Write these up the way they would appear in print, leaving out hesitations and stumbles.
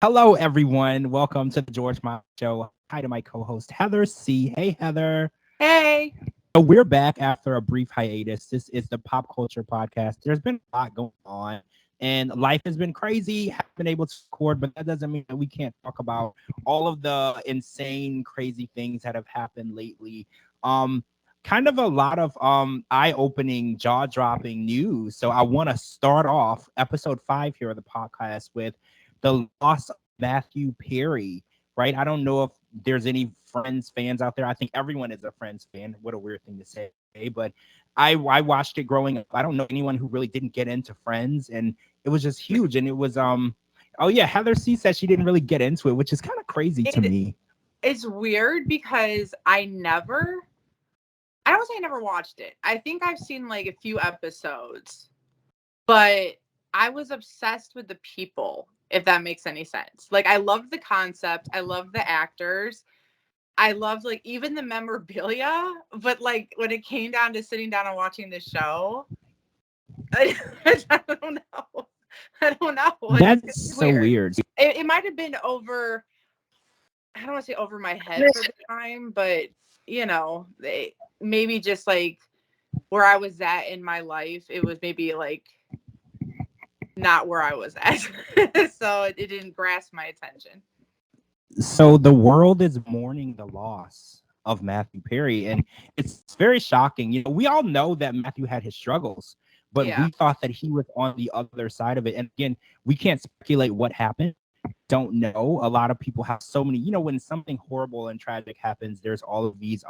Hello, everyone. Welcome to the George Mossey Show. Hi to my co-host Heather C. Hey, Heather. Hey. So we're back after a brief hiatus. This is the pop culture podcast. There's been a lot going on, and life has been crazy. Haven't been able to record, but that doesn't mean that we can't talk about all of the insane, crazy things that have happened lately. Um, Kind of a lot of eye-opening, jaw-dropping news. So I want to start off episode 5 here of the podcast with the loss of Matthew Perry, right? I don't know if there's any Friends fans out there. I think everyone is a Friends fan. What a weird thing to say, but I watched it growing up. I don't know anyone who really didn't get into Friends, and it was just huge. And it was oh yeah, Heather C said she didn't really get into it, which is kind of crazy to It me. it's weird because I don't say I never watched it. I think I've seen like a few episodes, but I was obsessed with the people, if that makes any sense. Like I loved the concept, I loved the actors. I loved like even the memorabilia, but like when it came down to sitting down and watching the show, I don't know. I don't know. That's It's so weird. weird. It might have been over, I don't want to say over my head for the time, but maybe just like where I was at in my life, it was maybe like not where I was at. So it didn't grasp my attention. So the world is mourning the loss of Matthew Perry, and it's very shocking. We all know that Matthew had his struggles, but Yeah. we thought that he was on the other side of it. And again, we can't speculate what happened. Don't know. A lot of people have so many. When something horrible and tragic happens, there's all of these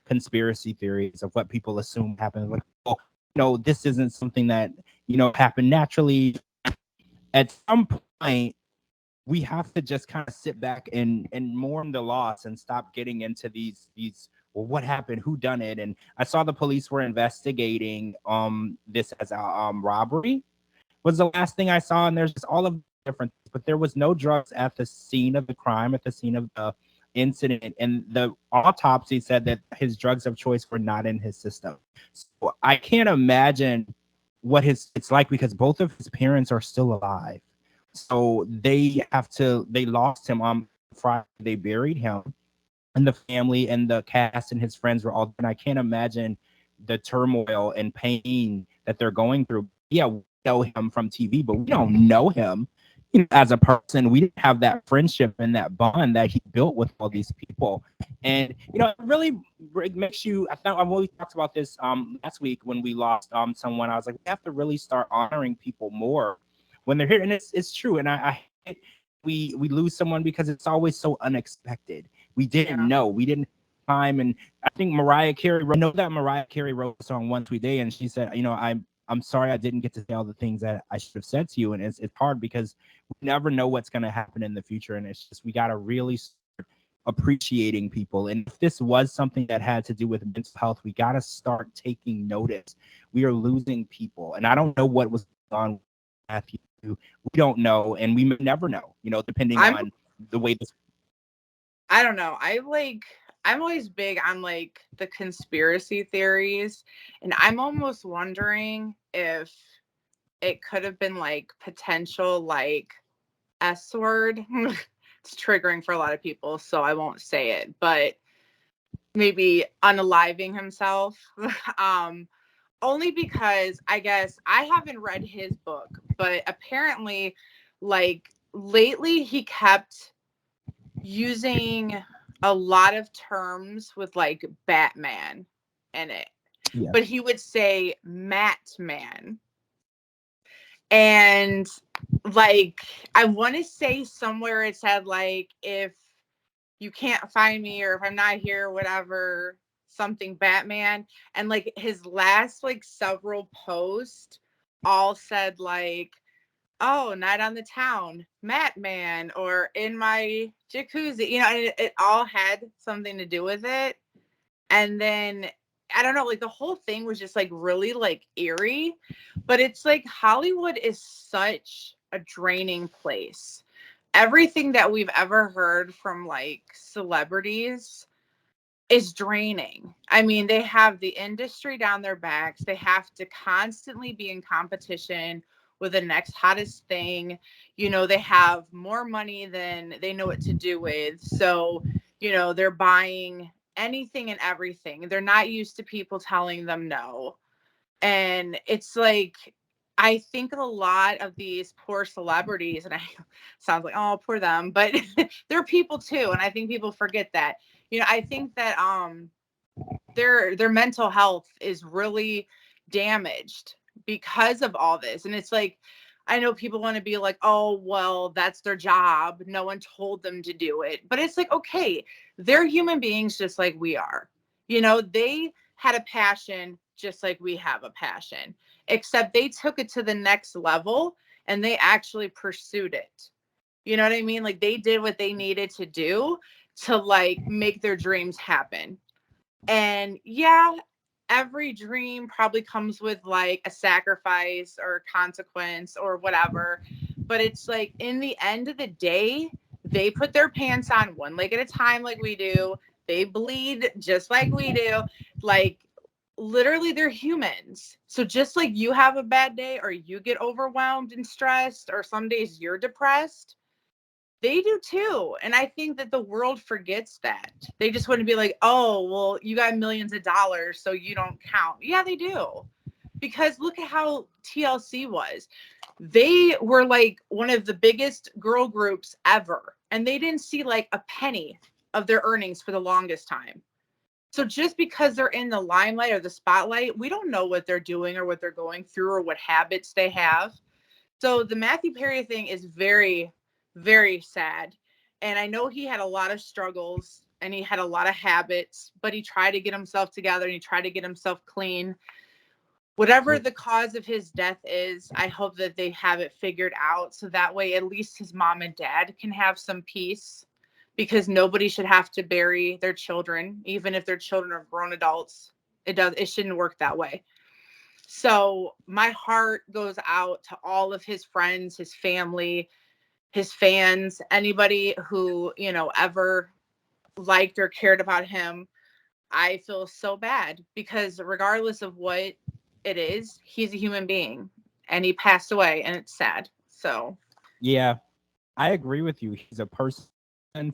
conspiracy theories of what people assume happened. Like, oh, this isn't something that happened naturally. At some point, we have to just kind of sit back and mourn the loss and stop getting into these well, what happened, who done it. And I saw the police were investigating this as a robbery was the last thing I saw. And there's just all of different things, but there was no drugs at the scene of the crime, at the scene of the incident, and the autopsy said that his drugs of choice were not in his system. So I can't imagine what his it's like, because both of his parents are still alive. So they lost him on Friday. They buried him, and the family and the cast and his friends were all. And I can't imagine the turmoil and pain that they're going through. Yeah, we know him from TV, but we don't know him as a person. We didn't have that friendship and that bond that he built with all these people. And it really makes you. I thought I've always talked about this last week when we lost someone. I was like, we have to really start honoring people more when they're here, and it's true. And I hate we lose someone because it's always so unexpected. We didn't Yeah. know. We didn't time. And I think Mariah Carey, I know that Mariah Carey wrote a song One Sweet Day, and she said, I'm sorry I didn't get to say all the things that I should have said to you. And it's hard because we never know what's going to happen in the future. And it's just, we got to really start appreciating people. And if this was something that had to do with mental health, we got to start taking notice. We are losing people. And I don't know what was going on with Matthew. We don't know. And we may never know, depending I'm on the way this. I don't know. I'm always big on like the conspiracy theories, and I'm almost wondering if it could have been like potential like S word. It's triggering for a lot of people, so I won't say it, but maybe unaliving himself. um Only because I guess I haven't read his book, but apparently like lately he kept using a lot of terms with like Batman in it. Yeah. But he would say Matman. And like I want to say somewhere it said like if you can't find me or if I'm not here, whatever, something Batman. And like his last like several posts all said like, oh, night on the town, Matman, or in my jacuzzi, and it all had something to do with it. And then I don't know, like the whole thing was just like really like eerie. But it's like Hollywood is such a draining place. Everything that we've ever heard from like celebrities is draining. I mean, they have the industry down their backs. They have to constantly be in competition with the next hottest thing. You know, they have more money than they know what to do with. So, you know, they're buying anything and everything. They're not used to people telling them no. And it's like, I think a lot of these poor celebrities, and I sounds like, oh, poor them, but they're people too. And I think people forget that. You know, I think that their mental health is really damaged because of all this. And it's like, I know people want to be like, oh, well, that's their job. No one told them to do it. But it's like, okay, they're human beings just like we are. You know, they had a passion just like we have a passion, except they took it to the next level and they actually pursued it. You know what I mean? Like they did what they needed to do to like make their dreams happen. And yeah, every dream probably comes with like a sacrifice or a consequence or whatever. But it's like in the end of the day, they put their pants on one leg at a time, like we do. They bleed just like we do. Like literally, they're humans. So just like you have a bad day or you get overwhelmed and stressed, or some days you're depressed, they do too. And I think that the world forgets that. They just want to be like, oh, well, you got millions of dollars, so you don't count. Yeah, they do. Because look at how TLC was. They were like one of the biggest girl groups ever. And they didn't see like a penny of their earnings for the longest time. So just because they're in the limelight or the spotlight, we don't know what they're doing or what they're going through or what habits they have. So the Matthew Perry thing is very, very sad. And I know he had a lot of struggles and he had a lot of habits, but he tried to get himself together and he tried to get himself clean. Whatever the cause of his death is, I hope that they have it figured out. So that way, at least his mom and dad can have some peace, because nobody should have to bury their children, even if their children are grown adults. It shouldn't work that way. So my heart goes out to all of his friends, his family, his fans, anybody who, you know, ever liked or cared about him. I feel so bad because regardless of what it is, he's a human being and he passed away and it's sad. So, Yeah, I agree with you. He's a person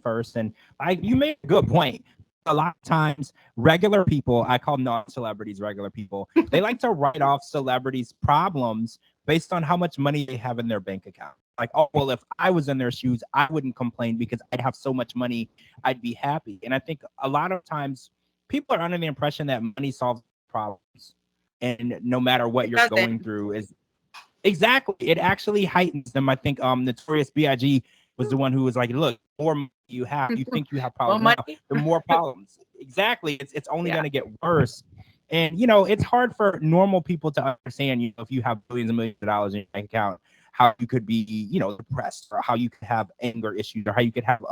first. And you made a good point. A lot of times, regular people, I call non-celebrities regular people, they like to write off celebrities' problems based on how much money they have in their bank account. Like, oh, well, if I was in their shoes, I wouldn't complain because I'd have so much money, I'd be happy. And I think a lot of times people are under the impression that money solves problems. And no matter what it you're going doesn't. through is exactly, it actually heightens them. I think Notorious B.I.G. was the one who was like, look, the more money you have, you think you have Well, problems now, money. the more problems. Exactly. It's only Yeah. going to get worse. And, you know, it's hard for normal people to understand, you know, if you have billions and millions of dollars in your bank account, how you could be, you know, depressed, or how you could have anger issues, or how you could have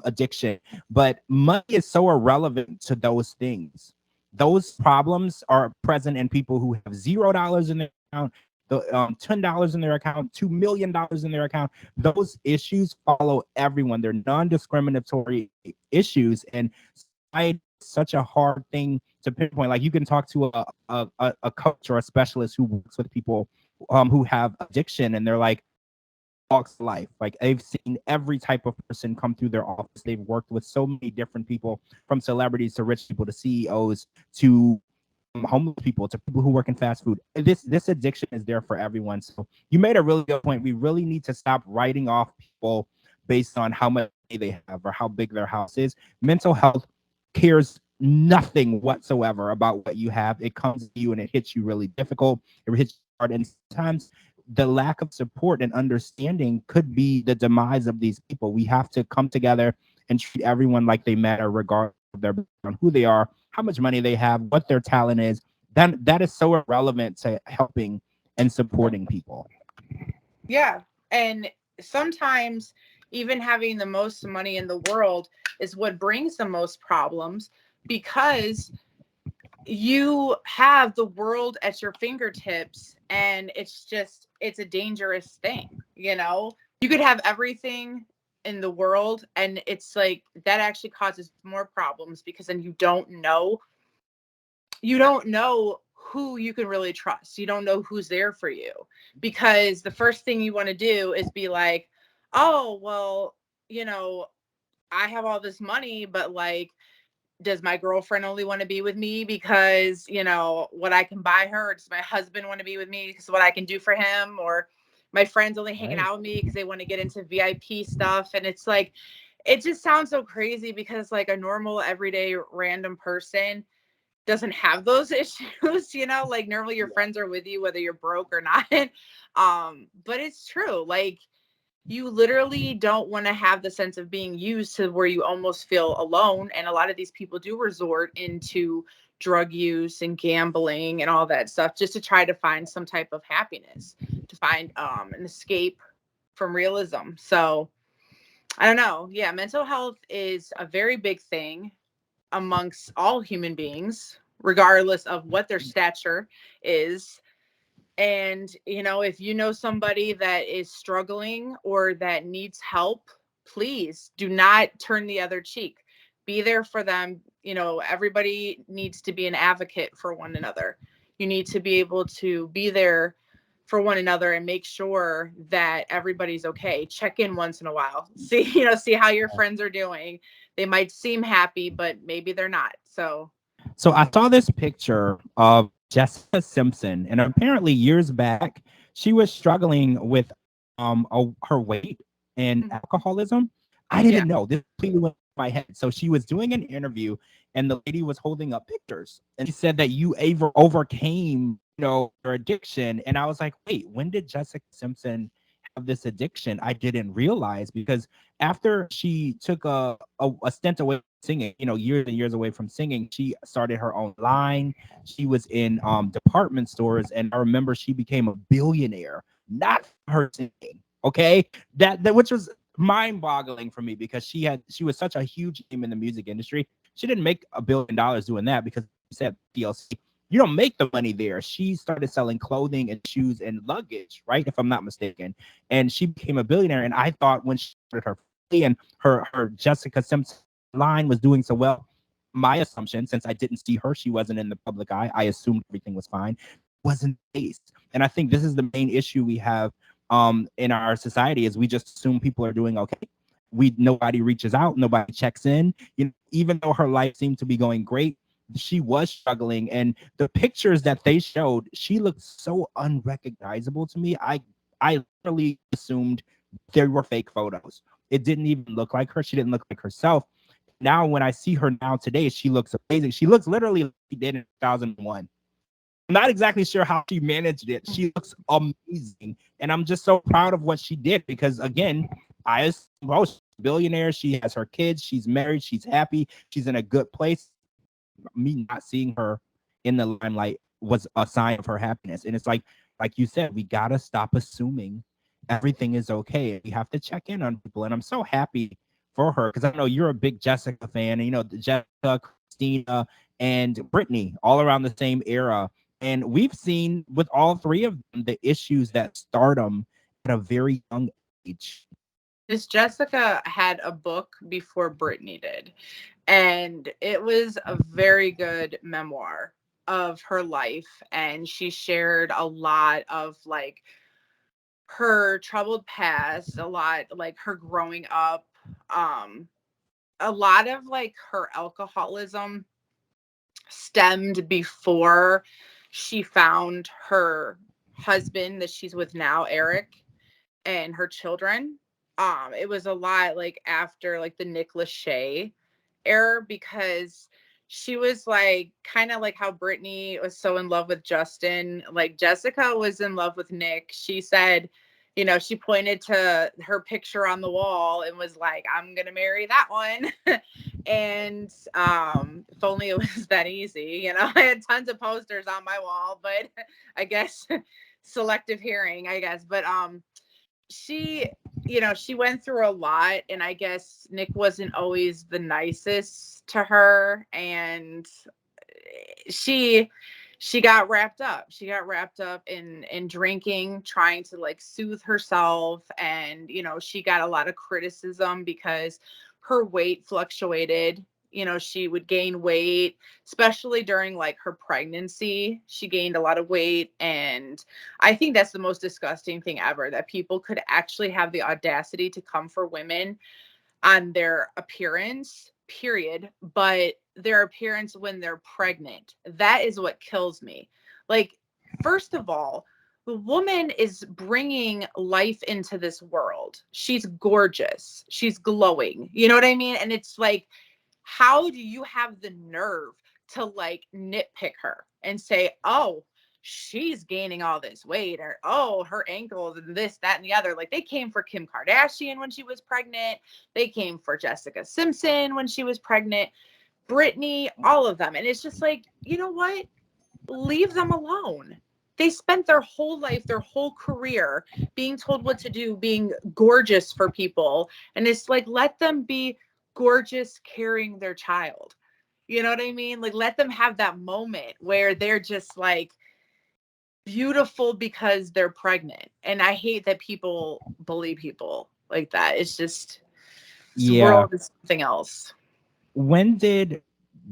addiction. But money is so irrelevant to those things. Those problems are present in people who have $0 in their account, the $10 in their account, $2 million in their account. Those issues follow everyone. They're non-discriminatory issues, and it's such a hard thing to pinpoint. Like, you can talk to a coach or a specialist who works with people who have addiction, and they're like, walks of life. Like, they've seen every type of person come through their office. They've worked with so many different people, from celebrities to rich people to CEOs to homeless people to people who work in fast food. This addiction is there for everyone. So you made a really good point. We really need to stop writing off people based on how much money they have or how big their house is. Mental health cares nothing whatsoever about what you have. It comes to you and it hits you really difficult. It hits you hard, and sometimes the lack of support and understanding could be the demise of these people. We have to come together and treat everyone like they matter, regardless of their background, who they are, how much money they have, what their talent is. Then that is so irrelevant to helping and supporting people. Yeah. And sometimes even having the most money in the world is what brings the most problems, because you have the world at your fingertips and it's a dangerous thing. You know, you could have everything in the world and it's like that actually causes more problems, because then you don't know who you can really trust. You don't know who's there for you, because the first thing you want to do is be like, oh, well, I have all this money, but like, does my girlfriend only want to be with me because, what I can buy her? Or does my husband want to be with me because what I can do for him? Or my friends only hanging out with me because they want to get into VIP stuff. And it's like, it just sounds so crazy, because like a normal, everyday, random person doesn't have those issues, like normally your friends are with you whether you're broke or not. But it's true. Like, you literally don't want to have the sense of being used to where you almost feel alone. And a lot of these people do resort into drug use and gambling and all that stuff just to try to find some type of happiness, to find an escape from realism. So I don't know. Yeah, mental health is a very big thing amongst all human beings, regardless of what their stature is. And, if you know somebody that is struggling or that needs help, please do not turn the other cheek. Be there for them. Everybody needs to be an advocate for one another. You need to be able to be there for one another and make sure that everybody's okay. Check in once in a while. See how your friends are doing. They might seem happy, but maybe they're not. So I saw this picture of Jessica Simpson, and apparently years back, she was struggling with her weight and alcoholism. I didn't know. This completely went through my head. So she was doing an interview, and the lady was holding up pictures, and she said that you overcame, your addiction. And I was like, wait, when did Jessica Simpson have this addiction? I didn't realize, because after she took a stint away from singing, years and years away from singing, she started her own line. She was in department stores, and I remember she became a billionaire, not from her singing. Okay, that which was mind-boggling for me, because she was such a huge name in the music industry. She didn't make $1 billion doing that, because you said DLC, you don't make the money there. She started selling clothing and shoes and luggage, right? If I'm not mistaken. And she became a billionaire. And I thought when she started her and her Jessica Simpson line was doing so well, my assumption, since I didn't see her, she wasn't in the public eye, I assumed everything was fine. Wasn't the case. And I think this is the main issue we have in our society, is we just assume people are doing okay. Nobody reaches out, nobody checks in. Even though her life seemed to be going great, she was struggling. And the pictures that they showed, she looked so unrecognizable to me. I literally assumed they were fake photos. It didn't even look like her. She didn't look like herself. Now, when I see her now today, she looks amazing. She looks literally like she did in 2001. I'm not exactly sure how she managed it. She looks amazing. And I'm just so proud of what she did, because, again, she's a billionaire. She has her kids. She's married. She's happy. She's in a good place. Me not seeing her in the limelight was a sign of her happiness. And it's like you said, we got to stop assuming everything is okay. We have to check in on people. And I'm so happy for her, because I know you're a big Jessica fan, and Jessica, Christina, and Britney, all around the same era. And we've seen with all three of them the issues that stardom at a very young age. Miss Jessica had a book before Britney did, and it was a very good memoir of her life. And she shared a lot of like her troubled past, a lot like her growing up, a lot of like her alcoholism stemmed before she found her husband that she's with now, Eric, and her children. It was a lot like after like the Nick Lachey era, because she was like kind of like how Britney was so in love with Justin. Like Jessica was in love with Nick. She said, she pointed to her picture on the wall and was like, I'm gonna marry that one. And if only it was that easy. I had tons of posters on my wall, but I guess selective hearing, I guess. But she she went through a lot, and I guess Nick wasn't always the nicest to her, and she got wrapped up. She got wrapped up in drinking, trying to like soothe herself. And she got a lot of criticism because her weight fluctuated, she would gain weight, especially during like her pregnancy. She gained a lot of weight. And I think that's the most disgusting thing ever, that people could actually have the audacity to come for women on their appearance, period, but their appearance when they're pregnant. That is what kills me. Like, first of all, the woman is bringing life into this world. She's gorgeous. She's glowing. You know what I mean? And it's like, how do you have the nerve to like nitpick her and say, oh, she's gaining all this weight, or oh, her ankles and this, that, and the other? Like, they came for Kim Kardashian when she was pregnant. They came for Jessica Simpson when she was pregnant, Britney, all of them. And it's just like, you know what? Leave them alone. They spent their whole life, their whole career being told what to do, being gorgeous for people. And it's like, let them be gorgeous carrying their child. You know what I mean? Like, let them have that moment where they're just like beautiful because they're pregnant. And I hate that people bully people like that. It's just, this world is something else. When did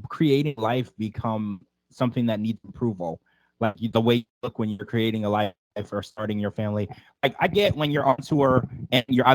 creating life become something that needs approval? Like the way you look when you're creating a life or starting your family. Like, I get when you're on tour and you're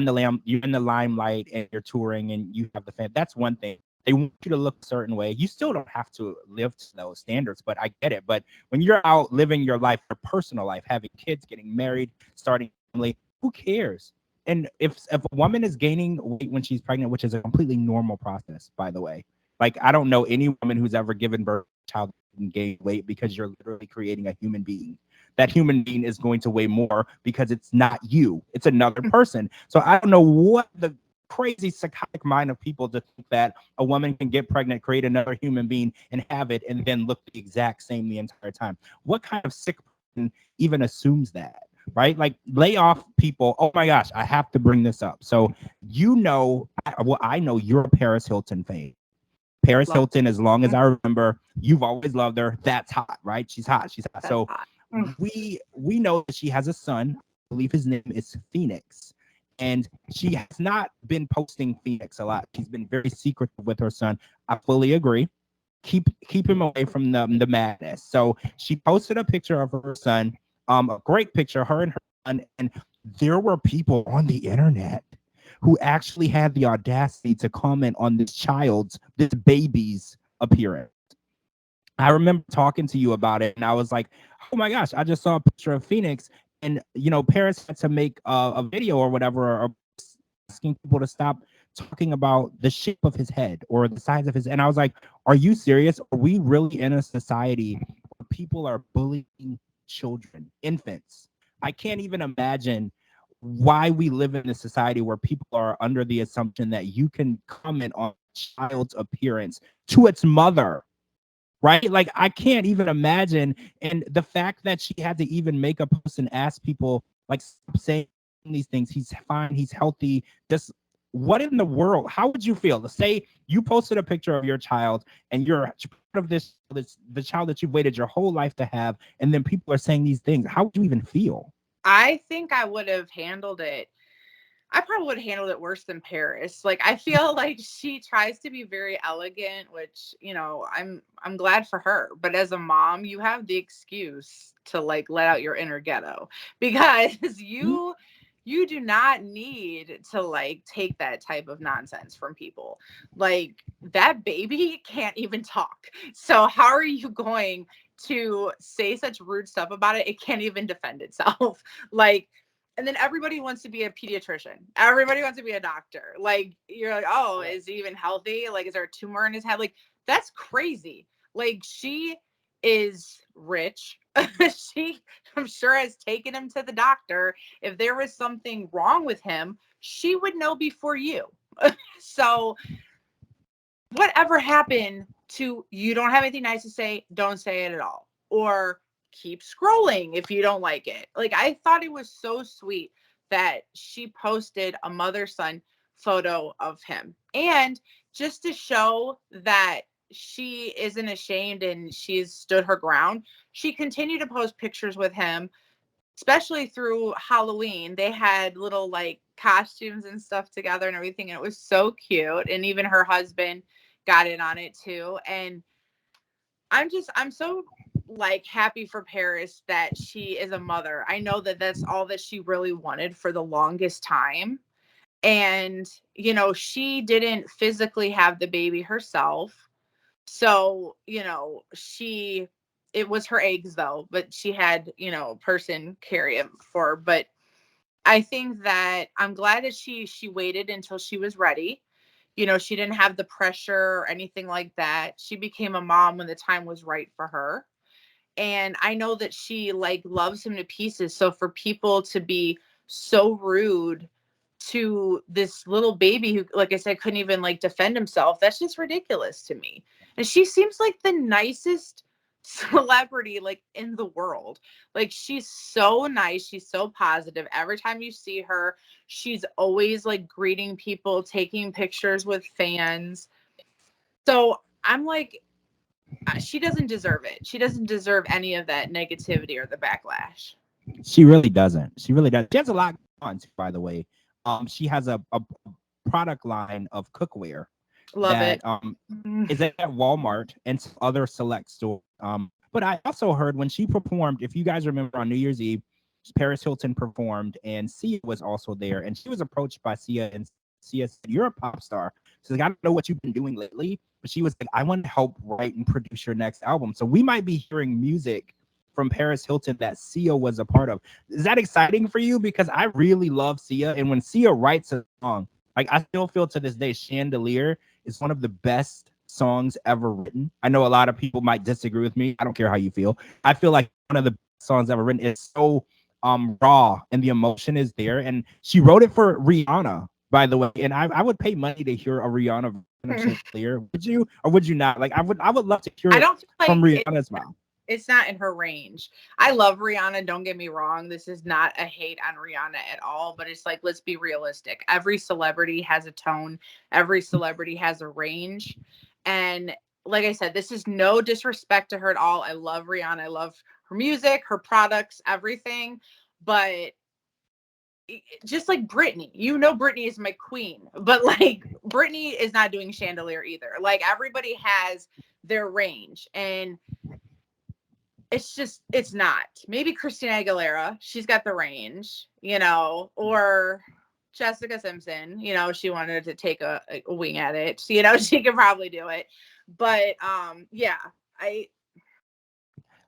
you're in the limelight and you're touring and you have the fan. That's one thing. They want you to look a certain way. You still don't have to live to those standards, but I get it. But when you're out living your life, your personal life, having kids, getting married, starting a family, who cares? And if a woman is gaining weight when she's pregnant, which is a completely normal process, by the way, like, I don't know any woman who's ever given birth to a child and gained weight, because you're literally creating a human being. That human being is going to weigh more because it's not you, it's another person. So I don't know what the crazy psychotic mind of people to think that a woman can get pregnant, create another human being, and have it, and then look the exact same the entire time. What kind of sick person even assumes that? Right? Like, lay off people. Oh my gosh, I have to bring this up. So I know you're a Paris Hilton fan. Paris Hilton, as long as I remember, you've always loved her. That's hot, right? She's hot. She's hot. So we know that she has a son. I believe his name is Phoenix. And she has not been posting Phoenix a lot. She's been very secretive with her son. I fully agree. Keep him away from the madness. So she posted a picture of her son, a great picture, her and her son. And there were people on the internet who actually had the audacity to comment on this baby's appearance. I remember talking to you about it, and I was like, oh my gosh, I just saw a picture of Phoenix. And, Paris had to make a video or whatever, or asking people to stop talking about the shape of his head or the size of his. And I was like, are you serious? Are we really in a society where people are bullying children, infants? I can't even imagine why we live in a society where people are under the assumption that you can comment on a child's appearance to its mother. Right? Like, I can't even imagine. And the fact that she had to even make a post and ask people, like, stop saying these things. He's fine. He's healthy. Just, what in the world? How would you feel? To say you posted a picture of your child and you're part of this, the child that you've waited your whole life to have, and then people are saying these things. How would you even feel? I think I would have handled it. I probably would have handled it worse than Paris. Like, I feel like she tries to be very elegant, which, I'm glad for her. But as a mom, you have the excuse to like let out your inner ghetto, because you do not need to like take that type of nonsense from people. Like, that baby can't even talk. So how are you going to say such rude stuff about it? It can't even defend itself. Like, and then everybody wants to be a pediatrician. Everybody wants to be a doctor. Like, you're like, oh, is he even healthy? Like, is there a tumor in his head? Like, that's crazy. Like, she is rich. She, I'm sure, has taken him to the doctor. If there was something wrong with him, she would know before you. So whatever happened to, you don't have anything nice to say, don't say it at all. Or keep scrolling if you don't like it. Like, I thought it was so sweet that she posted a mother-son photo of him. And just to show that she isn't ashamed and she's stood her ground, she continued to post pictures with him, especially through Halloween. They had little like costumes and stuff together and everything. And it was so cute. And even her husband got in on it too. And I'm so like happy for Paris that she is a mother. I know that that's all that she really wanted for the longest time. And, you know, she didn't physically have the baby herself. So, you know, it was her eggs though, but she had, you know, a person carry him for her. But I think that I'm glad that she waited until she was ready. You know, she didn't have the pressure or anything like that. She became a mom when the time was right for her. And I know that she like loves him to pieces. So for people to be so rude to this little baby who, like I said, couldn't even like defend himself, that's just ridiculous to me. And she seems like the nicest celebrity like in the world. Like she's so nice, she's so positive. Every time you see her, she's always like greeting people, taking pictures with fans. So I'm like, she doesn't deserve it. She doesn't deserve any of that negativity or the backlash. She really doesn't. She really does. She has a lot on, by the way. She has a product line of cookware Love that it. Mm. is at Walmart and some other select stores. But I also heard when she performed, if you guys remember on New Year's Eve, Paris Hilton performed and Sia was also there. And she was approached by Sia and Sia said, "You're a pop star." She's like, "I don't know what you've been doing lately." But she was like, "I want to help write and produce your next album." So we might be hearing music from Paris Hilton that Sia was a part of. Is that exciting for you? Because I really love Sia. And when Sia writes a song, like I still feel to this day, Chandelier is one of the best songs ever written. I know a lot of people might disagree with me. I don't care how you feel. I feel like one of the best songs ever written. It's so raw and the emotion is there. And she wrote it for Rihanna, by the way. And I would pay money to hear a Rihanna version of Chandelier. Would you or would you not? Like I would love to hear I it don't feel from like Rihanna's mouth. it's not in her range. I love Rihanna. Don't get me wrong. This is not a hate on Rihanna at all, but it's like, let's be realistic. Every celebrity has a tone. Every celebrity has a range. And like I said, this is no disrespect to her at all. I love Rihanna. I love her music, her products, everything. But just like Britney, you know, Britney is my queen, but like Britney is not doing Chandelier either. Like everybody has their range, and it's not. Maybe Christina Aguilera, she's got the range, you know, or Jessica Simpson, you know, she wanted to take a wing at it, you know, she could probably do it. But yeah, they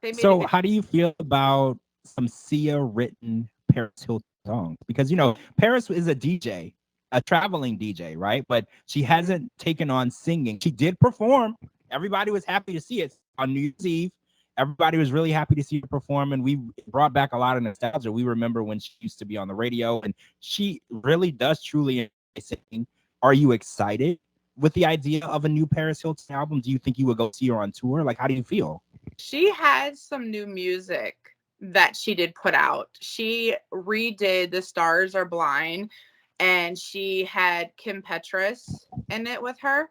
made a So good. how do you feel about some Sia written Paris Hilton songs? Because you know, Paris is a DJ, a traveling DJ, right? But she hasn't taken on singing. She did perform. Everybody was happy to see it on New Year's Eve. Everybody was really happy to see her perform, and we brought back a lot of nostalgia. We remember when she used to be on the radio, and she really does truly enjoy singing. Are you excited with the idea of a new Paris Hilton album? Do you think you would go see her on tour? Like, how do you feel? She has some new music that she did put out. She redid The Stars Are Blind, and she had Kim Petras in it with her.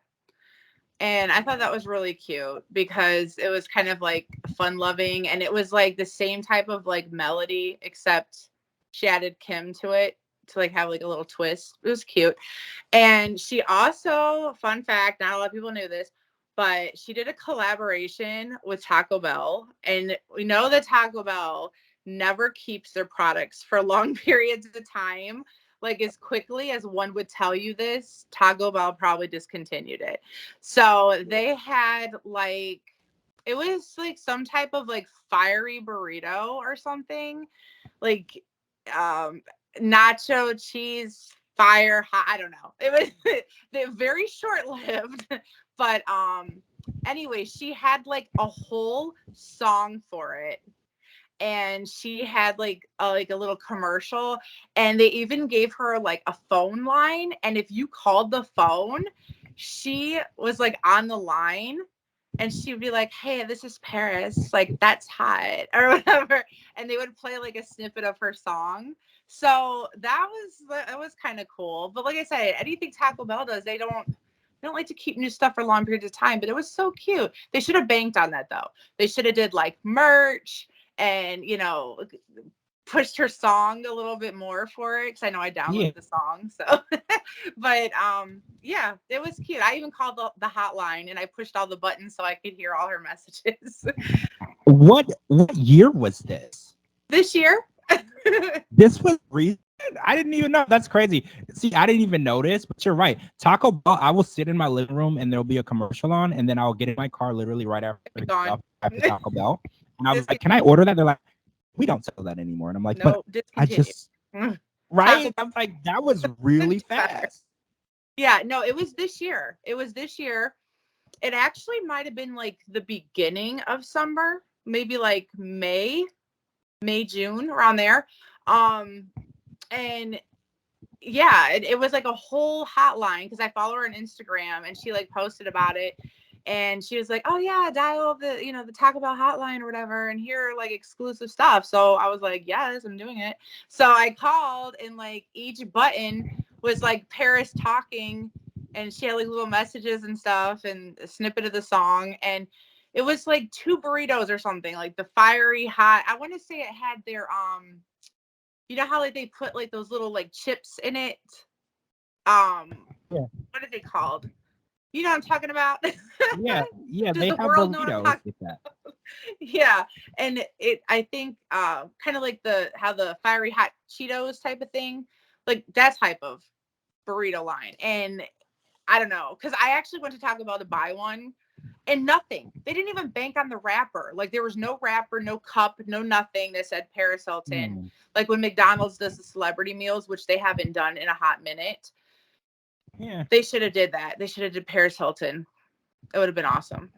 And I thought that was really cute because it was kind of like fun loving, and it was like the same type of like melody, except she added Kim to it to like have like a little twist. It was cute. And she also, fun fact, not a lot of people knew this, but she did a collaboration with Taco Bell. And we know that Taco Bell never keeps their products for long periods of time. Like as quickly as one would tell you this, Taco Bell probably discontinued it. So they had like, it was like some type of like fiery burrito or something, like um nacho cheese fire hot, I don't know, it was they're very short-lived. But anyway, she had like a whole song for it, and she had like a little commercial, and they even gave her like a phone line, and if you called the phone, she was like on the line, and she'd be like, "Hey, this is Paris, like that's hot," or whatever, and they would play like a snippet of her song. So that was kind of cool. But like I said, anything Taco Bell does, they don't like to keep new stuff for long periods of time. But it was so cute. They should have banked on that though. They should have did like merch and, you know, pushed her song a little bit more for it because I know I downloaded the song. So, but yeah, it was cute. I even called the hotline and I pushed all the buttons so I could hear all her messages. What year was this? This year. This was recent. I didn't even know. That's crazy. See, I didn't even notice, but you're right. Taco Bell, I will sit in my living room and there'll be a commercial on, and then I'll get in my car literally right after Taco Bell. And I was like, can I order that? They're like, we don't sell that anymore. And I'm like, no, but I just, right? I'm like, that was really fast. Yeah, no, it was this year. It actually might have been like the beginning of summer, maybe like May, June, around there. And yeah, it was like a whole hotline because I follow her on Instagram and she like posted about it. And she was like, oh yeah, dial the, the Taco Bell hotline or whatever and hear like exclusive stuff. So I was like, yes, I'm doing it. So I called and like each button was like Paris talking and she had like little messages and stuff and a snippet of the song. And it was like 2 burritos or something, like the fiery hot. I want to say it had their, you know how like they put like those little like chips in it? Yeah. What are they called? You know what I'm talking about? Yeah, they have burritos with that. Yeah, and I think kind of like how the fiery hot Cheetos type of thing, like that type of burrito line. And I don't know, because I actually went to Taco Bell to buy one, and nothing. They didn't even bank on the wrapper. Like there was no wrapper, no cup, no nothing that said Paris Hilton. Like when McDonald's does the celebrity meals, which they haven't done in a hot minute. Yeah, they should have did that. They should have did Paris Hilton. It would have been awesome.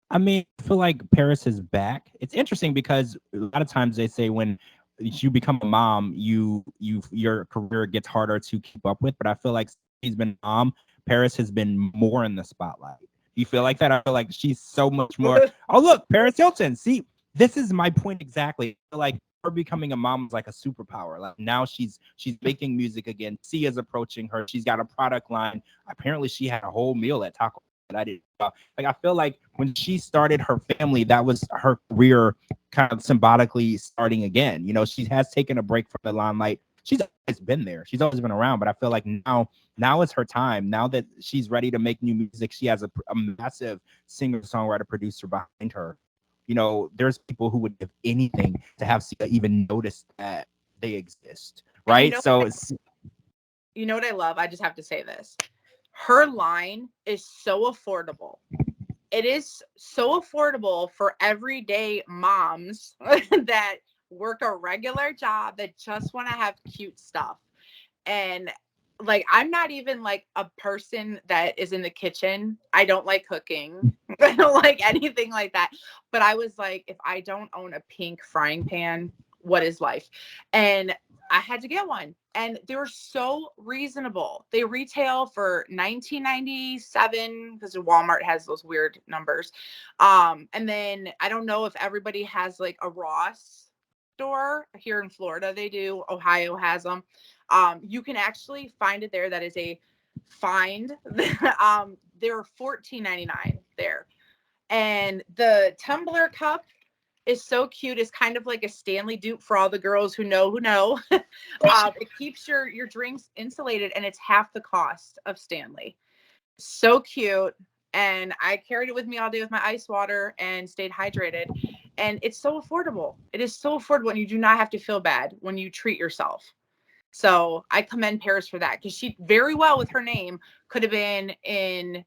I mean, I feel like Paris is back. It's interesting because a lot of times they say when you become a mom, your career gets harder to keep up with. But I feel like she's been a mom. Paris has been more in the spotlight. You feel like that? I feel like she's so much more. Oh, look, Paris Hilton. See, this is my point exactly. I feel like her becoming a mom is like a superpower. Like now she's making music again. C is approaching her. She's got a product line. Apparently, she had a whole meal at Taco Bell that I didn't know. Like I feel like when she started her family, that was her career kind of symbolically starting again. She has taken a break from the limelight. She's always been there. She's always been around, but I feel like now is her time. Now that she's ready to make new music, she has a massive singer-songwriter producer behind her. There's people who would give anything to have Sia even notice that they exist, right? You know what I love? I just have to say this. Her line is so affordable. It is so affordable for everyday moms that work a regular job that just want to have cute stuff. And like, I'm not even like a person that is in the kitchen. I don't like cooking. I don't like anything like that. But I was like, if I don't own a pink frying pan, what is life? And I had to get one. And they were so reasonable. They retail for $19.97 because Walmart has those weird numbers. And then I don't know if everybody has like a Ross store here in Florida. They do. Ohio has them. You can actually find it there. That is a find. They're $14.99 there. And the tumbler cup is so cute. It's kind of like a Stanley dupe for all the girls who know. It keeps your drinks insulated and it's half the cost of Stanley. So cute. And I carried it with me all day with my ice water and stayed hydrated. And it's so affordable. It is so affordable, and you do not have to feel bad when you treat yourself. So I commend Paris for that, because she very well with her name could have been in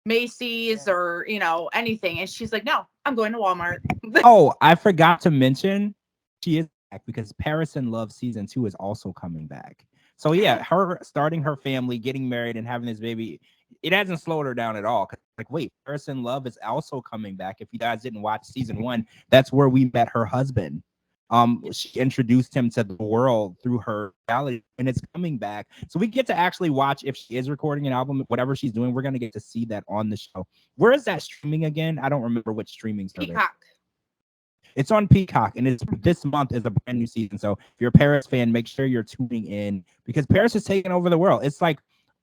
Macy's or, anything. And she's like, no, I'm going to Walmart. Oh, I forgot to mention she is back because Paris in Love season 2 is also coming back. So yeah, her starting her family, getting married and having this baby, it hasn't slowed her down at all. Like, wait, Paris in Love is also coming back. If you guys didn't watch season 1, that's where we met her husband. She introduced him to the world through her reality, and it's coming back. So we get to actually watch if she is recording an album, whatever she's doing. We're going to get to see that on the show. Where is that streaming again? I don't remember which streaming service. Peacock. It's on Peacock, and it's this month is a brand new season. So if you're a Paris fan, make sure you're tuning in, because Paris is taking over the world. It's like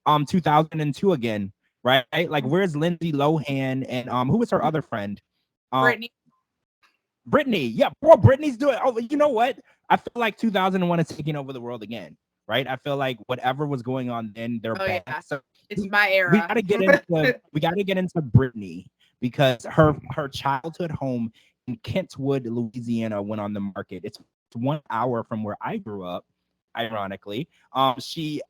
2002 again, right? Like, where's Lindsay Lohan and who was her other friend? Brittany. Yeah, bro, Brittany's doing. Oh, you know what? I feel like 2001 is taking over the world again, right? I feel like whatever was going on then, they're back. Yeah. So it's my era. We gotta get into Britney, because her childhood home in Kentwood, Louisiana, went on the market. It's 1 hour from where I grew up. Ironically, she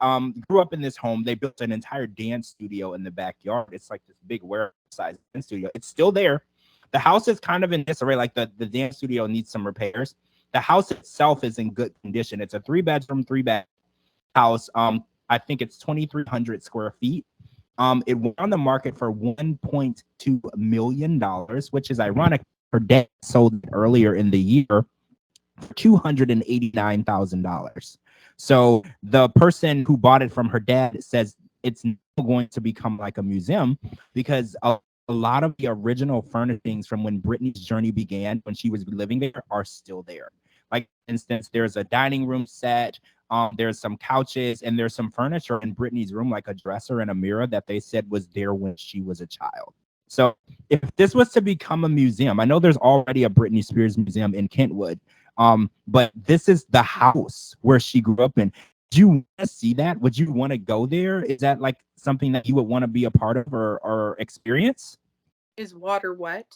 grew up in this home. They built an entire dance studio in the backyard. It's like this big warehouse-sized dance studio. It's still there. The house is kind of in disarray. Like the dance studio needs some repairs. The house itself is in good condition. It's a 3-bedroom, 3-bath house. I think it's 2,300 square feet. It went on the market for $1.2 million, which is ironic. Her dad sold it earlier in the year for $289,000. So the person who bought it from her dad says it's going to become like a museum, because a lot of the original furnishings from when Britney's journey began, when she was living there, are still there. Like, for instance, there's a dining room set. There's some couches, and there's some furniture in Britney's room, like a dresser and a mirror, that they said was there when she was a child. So if this was to become a museum, I know there's already a Britney Spears museum in Kentwood, but this is the house where she grew up in. Do you want to see that? Would you want to go there? Is that like something that you would want to be a part of or experience? Is water wet?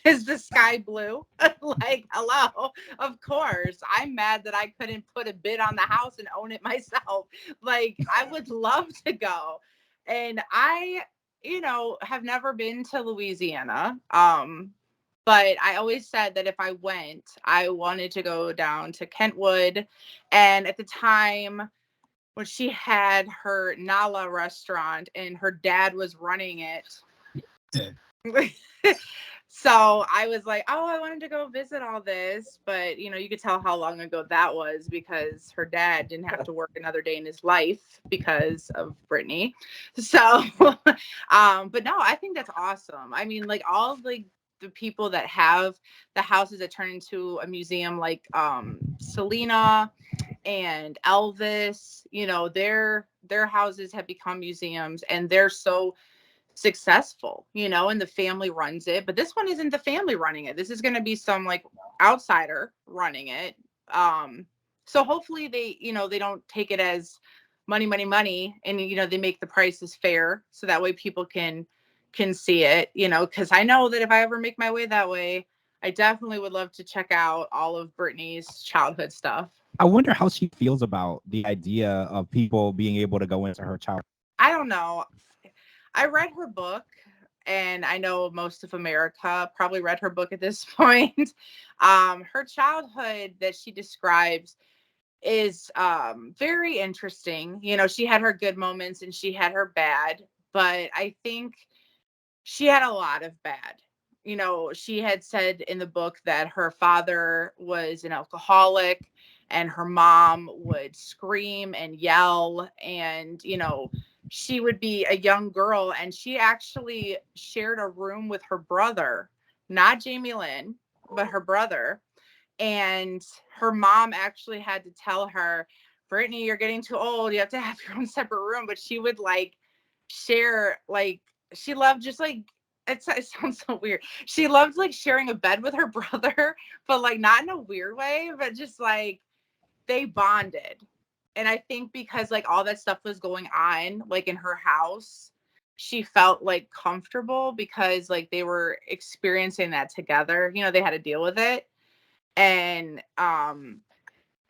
Is the sky blue? Like, hello, of course. I'm mad that I couldn't put a bid on the house and own it myself. Like, I would love to go. And I, have never been to Louisiana. But I always said that if I went, I wanted to go down to Kentwood. And at the time when she had her Nala restaurant and her dad was running it, so I was like, oh, I wanted to go visit all this. But, you could tell how long ago that was, because her dad didn't have to work another day in his life because of Britney. So, but no, I think that's awesome. I mean, like, all of, like, the people that have the houses that turn into a museum, like Selena and Elvis, their houses have become museums, and they're so successful, and the family runs it. But this one isn't the family running it. This is going to be some like outsider running it. So hopefully they don't take it as money, and they make the prices fair, so that way people can see it, because I know that if I ever make my way that way, I definitely would love to check out all of Britney's childhood stuff. I wonder how she feels about the idea of people being able to go into her childhood. I don't know. I read her book, and I know most of America probably read her book at this point. Her childhood that she describes is very interesting. She had her good moments and she had her bad, but I think she had a lot of bad. She had said in the book that her father was an alcoholic, and her mom would scream and yell, and she would be a young girl, and she actually shared a room with her brother, not Jamie Lynn, but her brother. And her mom actually had to tell her, Brittany, you're getting too old, you have to have your own separate room. But she would like share, like, she loved just like, it sounds so weird. She loved like sharing a bed with her brother, but like not in a weird way, but just like they bonded. And I think because like all that stuff was going on like in her house, she felt like comfortable because like they were experiencing that together. They had to deal with it. And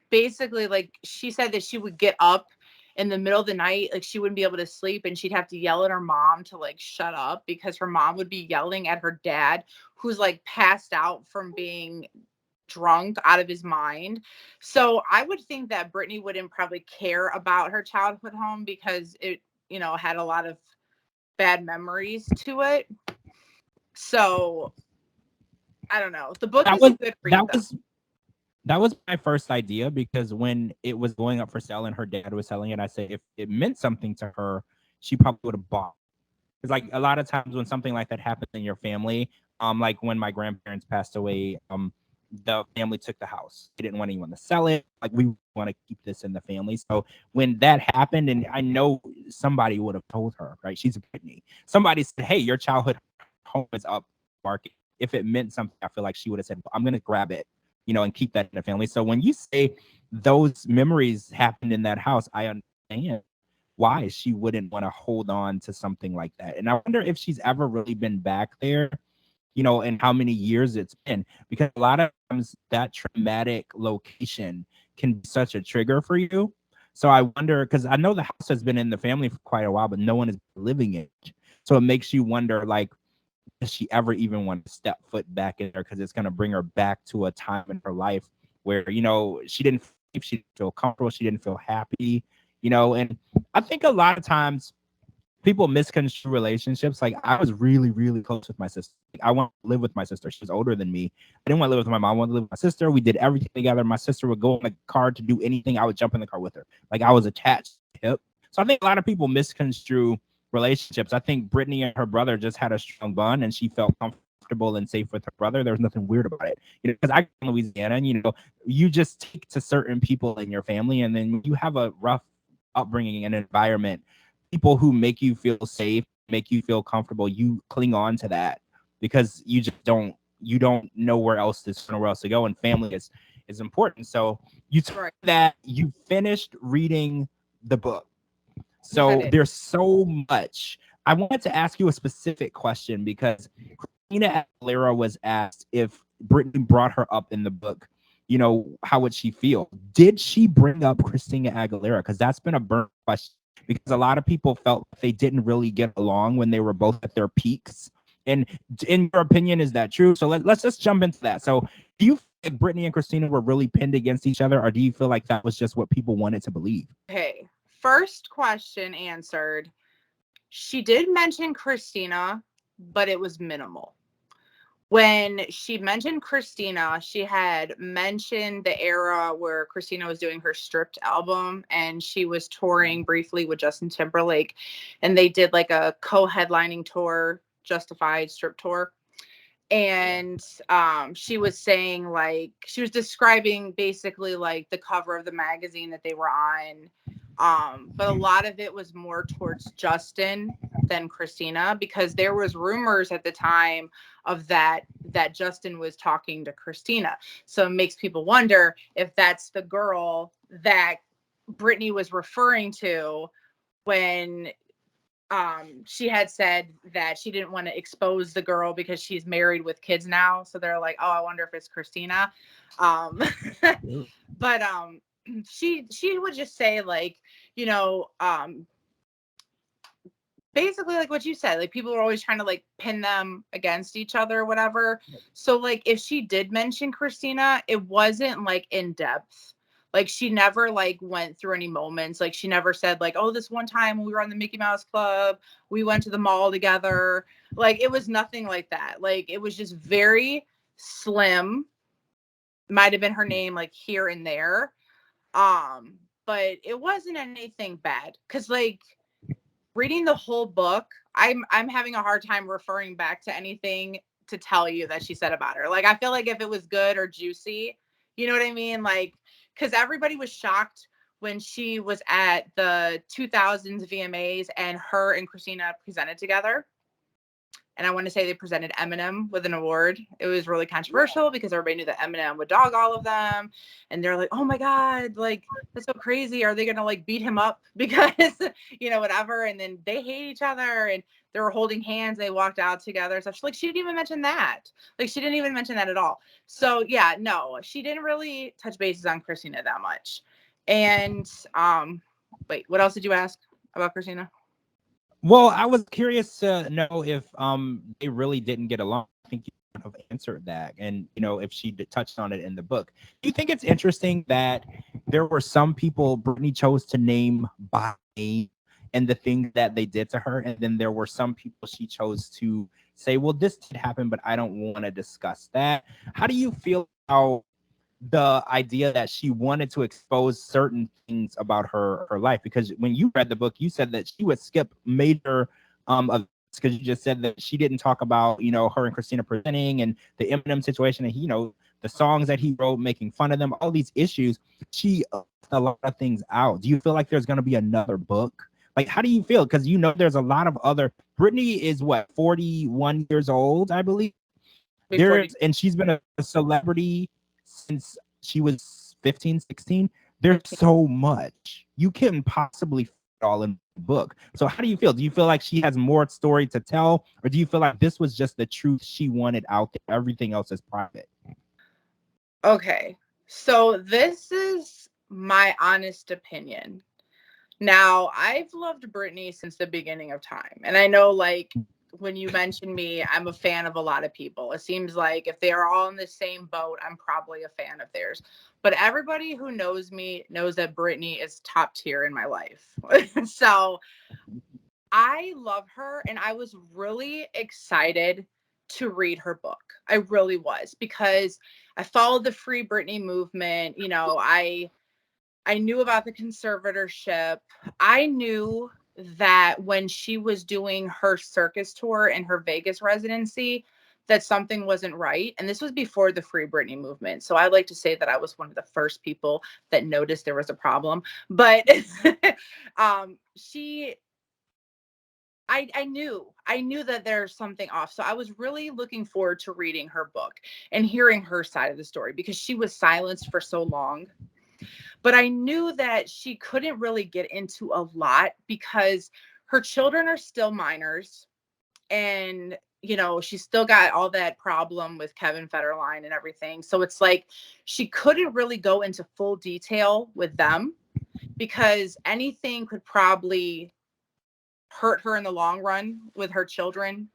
basically, like, she said that she would get up in the middle of the night, like she wouldn't be able to sleep, and she'd have to yell at her mom to like shut up, because her mom would be yelling at her dad, who's like passed out from being drunk out of his mind. So I would think that Britney wouldn't probably care about her childhood home, because it had a lot of bad memories to it. So I don't know. The book is a good read, that was my first idea, because when it was going up for sale and her dad was selling it, I said if it meant something to her, she probably would have bought. Because like a lot of times when something like that happens in your family, like when my grandparents passed away, the family took the house. They didn't want anyone to sell it. Like, we want to keep this in the family. So when that happened, and I know somebody would have told her, right? She's a Britney. Somebody said, hey, your childhood home is up market. If it meant something, I feel like she would have said, I'm going to grab it and keep that in the family. So when you say those memories happened in that house, I understand why she wouldn't want to hold on to something like that. And I wonder if she's ever really been back there, and how many years it's been, because a lot of times that traumatic location can be such a trigger for you. So I wonder, because I know the house has been in the family for quite a while, but no one is living in it. So it makes you wonder, like, does she ever even want to step foot back in there? Because it's going to bring her back to a time in her life where, she didn't feel comfortable, she didn't feel happy, and I think a lot of times people misconstrue relationships. Like, I was really, really close with my sister. Like, I want to live with my sister. She's older than me. I didn't want to live with my mom. I wanted to live with my sister. We did everything together. My sister would go in the car to do anything. I would jump in the car with her. Like, I was attached to hip. So I think a lot of people misconstrue relationships. I think Brittany and her brother just had a strong bond, and she felt comfortable and safe with her brother. There was nothing weird about it. Because I grew up in Louisiana, and you just take to certain people in your family, and then you have a rough upbringing and environment, people who make you feel safe, make you feel comfortable, you cling on to that because you just don't know where else to go, and family is important. So you told that you finished reading the book. So there's so much. I wanted to ask you a specific question because Christina Aguilera was asked if Brittany brought her up in the book, how would she feel? Did she bring up Christina Aguilera? Because that's been a burnt question. Because a lot of people felt they didn't really get along when they were both at their peaks. And in your opinion, is that true? So let's just jump into that. So do you think Brittany and Christina were really pinned against each other, or do you feel like that was just what people wanted to believe? Okay, first question answered. She did mention Christina, but it was minimal. When she mentioned Christina, she had mentioned the era where Christina was doing her Stripped album, and she was touring briefly with Justin Timberlake, and they did like a co-headlining tour, Justified Strip Tour. And she was saying, like, she was describing basically like the cover of the magazine that they were on. But a lot of it was more towards Justin than Christina, because there was rumors at the time of that Justin was talking to Christina. So it makes people wonder if that's the girl that Brittany was referring to when she had said that she didn't want to expose the girl because she's married with kids now. So they're like, oh, I wonder if it's Christina. But she would just say, like, basically like what you said, like people were always trying to like pin them against each other or whatever. So like if she did mention Christina, it wasn't like in depth. Like she never like went through any moments. Like she never said like, oh, this one time we were on the Mickey Mouse Club, we went to the mall together. Like it was nothing like that. Like it was just very slim. Might have been her name like here and there. But it wasn't anything bad. Cause like reading the whole book, I'm having a hard time referring back to anything to tell you that she said about her. Like I feel like if it was good or juicy, you know what I mean? Like, because everybody was shocked when she was at the 2000s VMAs and her and Christina presented together. And I want to say they presented Eminem with an award. It was really controversial because everybody knew that Eminem would dog all of them. And they're like, oh my God, like, that's so crazy. Are they going to like beat him up because, whatever. And then they hate each other and they were holding hands. They walked out together. So she didn't even mention that. Like, she didn't even mention that at all. So yeah, no, she didn't really touch bases on Christina that much. And wait, what else did you ask about Christina? Well, I was curious to know if they really didn't get along. I think you kind of answered that, and if she touched on it in the book. Do you think it's interesting that there were some people Brittany chose to name by name and the things that they did to her, and then there were some people she chose to say, "Well, this did happen, but I don't want to discuss that." How do you feel about the idea that she wanted to expose certain things about her life? Because when you read the book, you said that she would skip major events because you just said that she didn't talk about her and Christina presenting and the Eminem situation, and the songs that he wrote making fun of them, all these issues. She left a lot of things out. Do you feel like there's going to be another book? Like, how do you feel? Because there's a lot of other. Brittany is what, 41 years old, I believe. And she's been a celebrity since she was 15, 16. There's so much. You couldn't possibly fit it all in the book. So how do you feel? Do you feel like she has more story to tell? Or do you feel like this was just the truth she wanted out there? Everything else is private. Okay. So this is my honest opinion. Now, I've loved Britney since the beginning of time. And I know, like, when you mention me, I'm a fan of a lot of people. It seems like if they are all in the same boat, I'm probably a fan of theirs. But everybody who knows me knows that Britney is top tier in my life. So I love her, and I was really excited to read her book. I really was, because I followed the Free Britney movement. You know, I knew about the conservatorship. I knew that when she was doing her circus tour and her Vegas residency, that something wasn't right. And this was before the Free Britney movement. So I like to say that I was one of the first people that noticed there was a problem. But she I knew that there's something off. So I was really looking forward to reading her book and hearing her side of the story, because she was silenced for so long. But I knew that she couldn't really get into a lot because her children are still minors, and you know, she's still got all that problem with Kevin Federline and everything. So it's like she couldn't really go into full detail with them, because anything could probably hurt her in the long run with her children,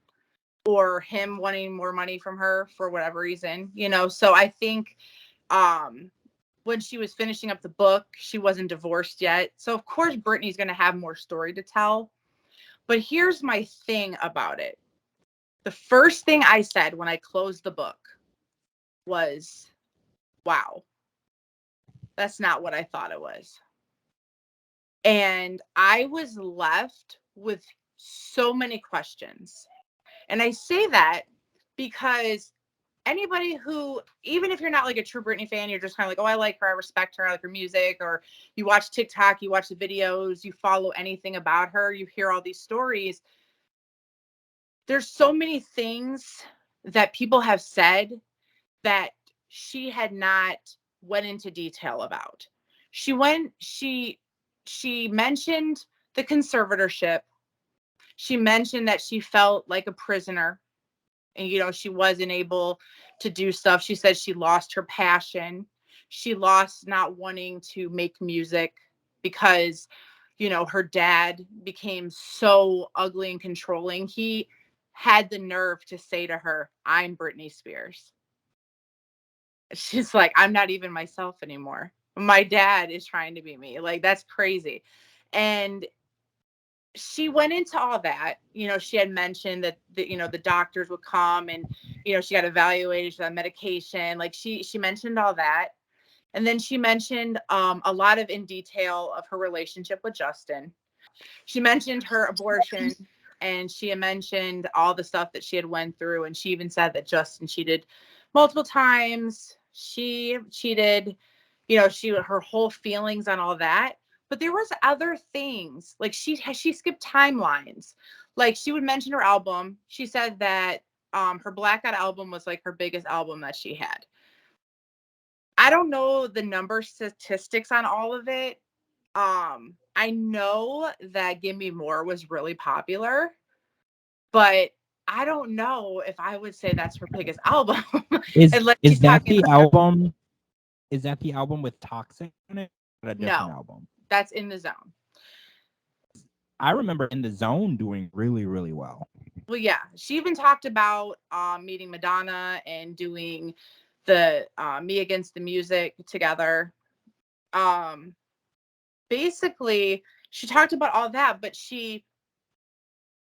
or him wanting more money from her for whatever reason, you know. So I think when she was finishing up the book, she wasn't divorced yet. So of course Britney's going to have more story to tell. But here's my thing about it. The first thing I said when I closed the book was, wow, that's not what I thought it was. And I was left with so many questions. And I say that because anybody who, even if you're not like a true Britney fan, you're just kind of like, oh, I like her, I respect her, I like her music, or you watch TikTok, you watch the videos, you follow anything about her, you hear all these stories. There's so many things that people have said that she had not went into detail about. She mentioned the conservatorship. She mentioned that she felt like a prisoner, and you know, she wasn't able to do stuff. She said she lost her passion. She lost not wanting to make music because, you know, her dad became so ugly and controlling. He had the nerve to say to her, I'm Britney Spears. She's like, I'm not even myself anymore. My dad is trying to be me. Like, that's crazy. And she went into all that. You know, she had mentioned that you know, the doctors would come, and you know, she got evaluated, she got medication. Like, she mentioned all that. And then she mentioned a lot of in detail of her relationship with Justin. She mentioned her abortion, and she had mentioned all the stuff that she had went through, and she even said that Justin cheated multiple times. She cheated, you know, her whole feelings on all that. But there was other things, like she skipped timelines. Like, she would mention her album. She said that her Blackout album was like her biggest album that she had. I don't know the number statistics on all of it. I know that Give Me More was really popular, but I don't know if I would say that's her biggest album. Unless Is she's that talking the about album? Is that the album with Toxic on it? Or a different no, album? that's In the Zone. I remember In the Zone doing really, really well. Well, yeah, she even talked about meeting Madonna and doing the Me Against the Music together. Basically, she talked about all that, but she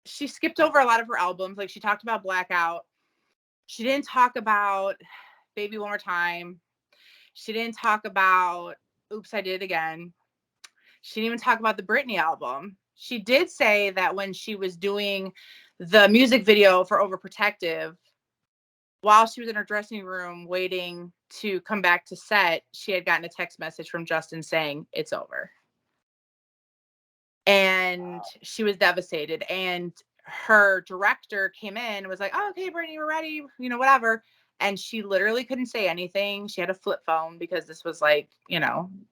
skipped over a lot of her albums. Like, she talked about Blackout. She didn't talk about Baby One More Time. She didn't talk about Oops, I Did It Again. She didn't even talk about the Britney album. She did say that when she was doing the music video for Overprotective, while she was in her dressing room waiting to come back to set, she had gotten a text message from Justin saying, it's over. And she was devastated. And her director came in and was like, oh, okay, Britney, we're ready, you know, whatever. and she literally couldn't say anything. She had a flip phone because this was like,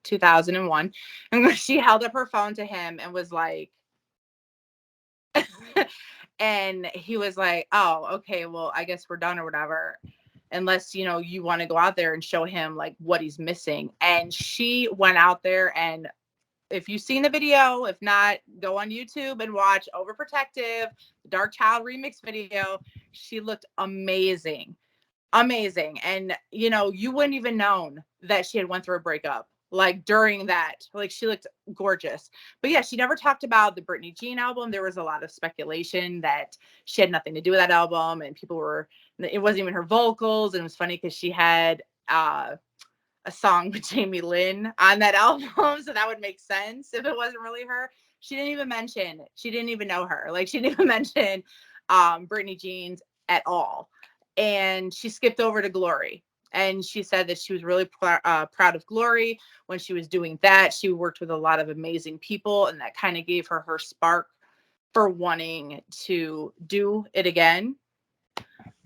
2001. And she held up her phone to him and was like, and he was like, oh, okay, well, I guess we're done or whatever. Unless, you want to go out there and show him like what he's missing. And she went out there, and if you've seen the video, if not, go on YouTube and watch Overprotective, the Dark Child remix video. She looked amazing. Amazing. And, you wouldn't even known that she had went through a breakup. Like during that, like she looked gorgeous. But yeah, she never talked about the Britney Jean album. There was a lot of speculation that she had nothing to do with that album, and it wasn't even her vocals. And it was funny because she had a song with Jamie Lynn on that album, so that would make sense if it wasn't really her. She didn't even know her. Like she didn't even mention Britney Jean at all. And she skipped over to Glory. And she said that she was really proud of Glory. When she was doing that, she worked with a lot of amazing people, and that kind of gave her spark for wanting to do it again.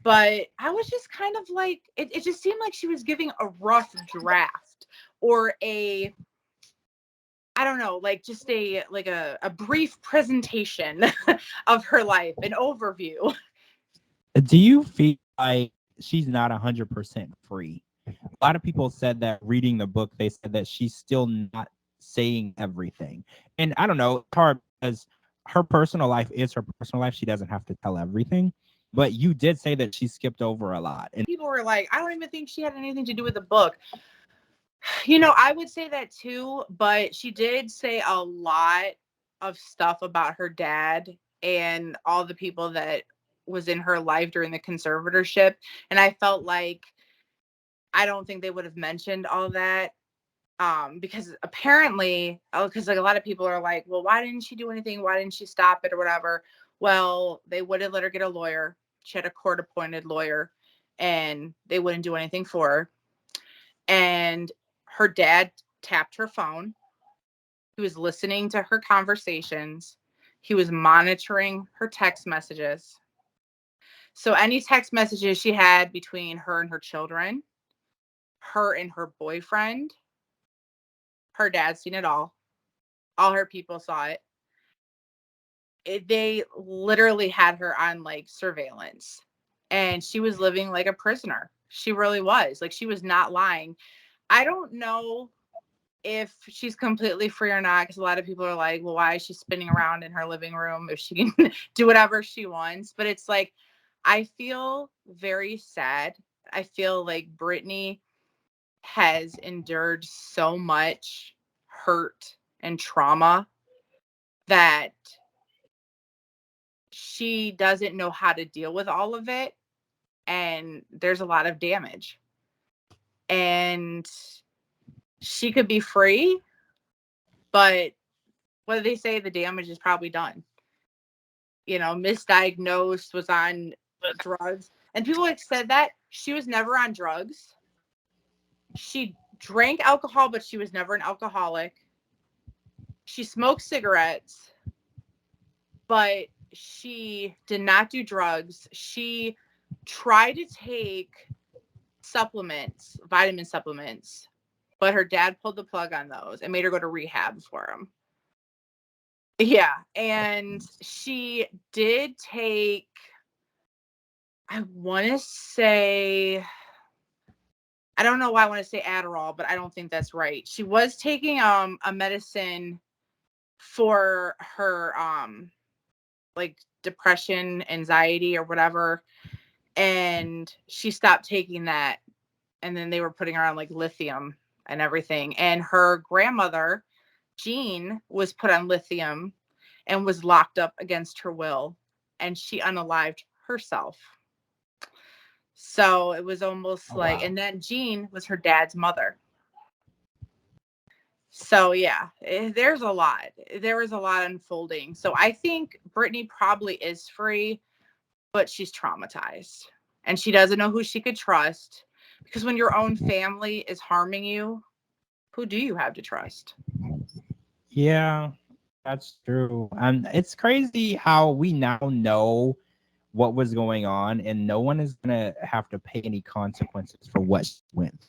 But I was just kind of like, it just seemed like she was giving a rough draft, or I don't know, like just a brief presentation of her life, an overview. Do you feel like she's not 100% free? A lot of people said that reading the book, they said that she's still not saying everything. And I don't know, it's hard because her personal life is her personal life. She doesn't have to tell everything. But you did say that she skipped over a lot. And people were like, I don't even think she had anything to do with the book. I would say that too, but she did say a lot of stuff about her dad and all the people that was in her life during the conservatorship. And I felt like I don't think they would have mentioned all that. Because apparently, because like a lot of people are like, well, why didn't she do anything? Why didn't she stop it or whatever? Well, they wouldn't let her get a lawyer. She had a court-appointed lawyer, and they wouldn't do anything for her. And her dad tapped her phone. He was listening to her conversations. He was monitoring her text messages. So any text messages she had between her and her children, her and her boyfriend, her dad seen it all. All her people saw it. They literally had her on like surveillance, and she was living like a prisoner. She really was. Like, she was not lying. I don't know if she's completely free or not, because a lot of people are like, well, why is she spinning around in her living room if she can do whatever she wants? But it's like, I feel very sad. I feel like Britney has endured so much hurt and trauma that she doesn't know how to deal with all of it. And there's a lot of damage. And she could be free, but what do they say? The damage is probably done. Misdiagnosed, was on drugs. And people have said that she was never on drugs. She drank alcohol, but she was never an alcoholic. She smoked cigarettes, but she did not do drugs. She tried to take supplements, vitamin supplements, but her dad pulled the plug on those and made her go to rehab for them. Yeah, and she did take, I want to say, I don't know why I want to say Adderall, but I don't think that's right. She was taking a medicine for her like depression, anxiety, or whatever, and she stopped taking that, and then they were putting her on like lithium and everything. And her grandmother, Jean, was put on lithium and was locked up against her will, and she unalived herself. So it was almost like, wow. And then Jean was her dad's mother. So yeah, there's a lot. There was a lot unfolding. So I think Britney probably is free, but she's traumatized, and she doesn't know who she could trust, because when your own family is harming you, who do you have to trust? Yeah, that's true. And it's crazy how we now know what was going on, and no one is gonna have to pay any consequences for what she went through.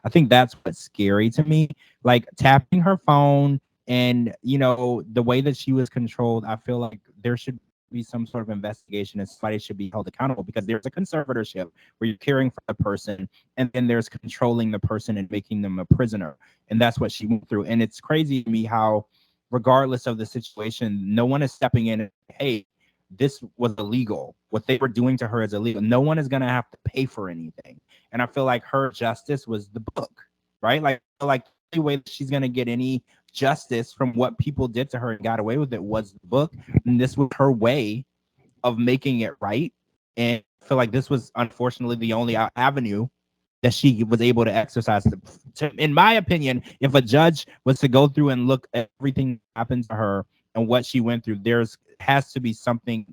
I think that's what's scary to me. Like tapping her phone and the way that she was controlled, I feel like there should be some sort of investigation and somebody should be held accountable, because there's a conservatorship where you're caring for the person, and then there's controlling the person and making them a prisoner. And that's what she went through. And it's crazy to me how, regardless of the situation, no one is stepping in and, hey, this was illegal. What they were doing to her is illegal. No one is going to have to pay for anything. And I feel like her justice was the book, right? Like the only way that she's going to get any justice from what people did to her and got away with it was the book. And this was her way of making it right. And I feel like this was unfortunately the only avenue that she was able to exercise. In my opinion, if a judge was to go through and look at everything that happened to her and what she went through, there's has to be something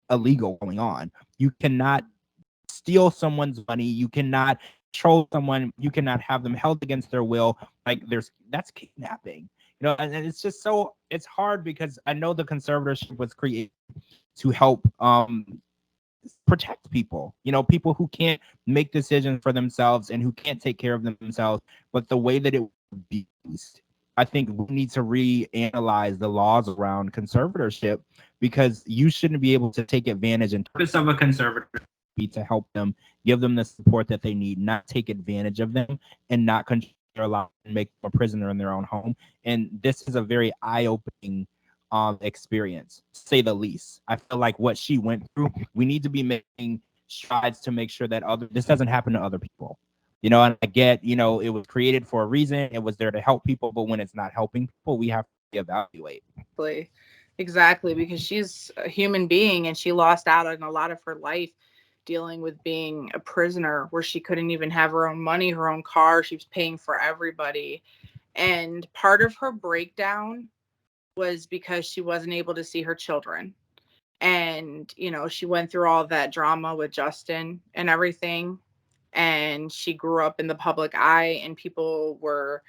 illegal going on. You cannot steal someone's money. You cannot control someone. You cannot have them held against their will. Like that's kidnapping. And it's just it's hard, because I know the conservatorship was created to help protect people, people who can't make decisions for themselves and who can't take care of themselves. But the way that it would be used, I think we need to reanalyze the laws around conservatorship, because you shouldn't be able to take advantage. And purpose of a conservator be to help them, give them the support that they need, not take advantage of them, and not control their life and make them a prisoner in their own home. And this is a very eye-opening experience, to say the least. I feel like what she went through, we need to be making strides to make sure that this doesn't happen to other people. And I get, it was created for a reason. It was there to help people, but when it's not helping people, we have to evaluate. Exactly, because she's a human being and she lost out on a lot of her life dealing with being a prisoner, where she couldn't even have her own money, her own car. She was paying for everybody. And part of her breakdown was because she wasn't able to see her children. And, she went through all that drama with Justin and everything. And she grew up in the public eye, and people were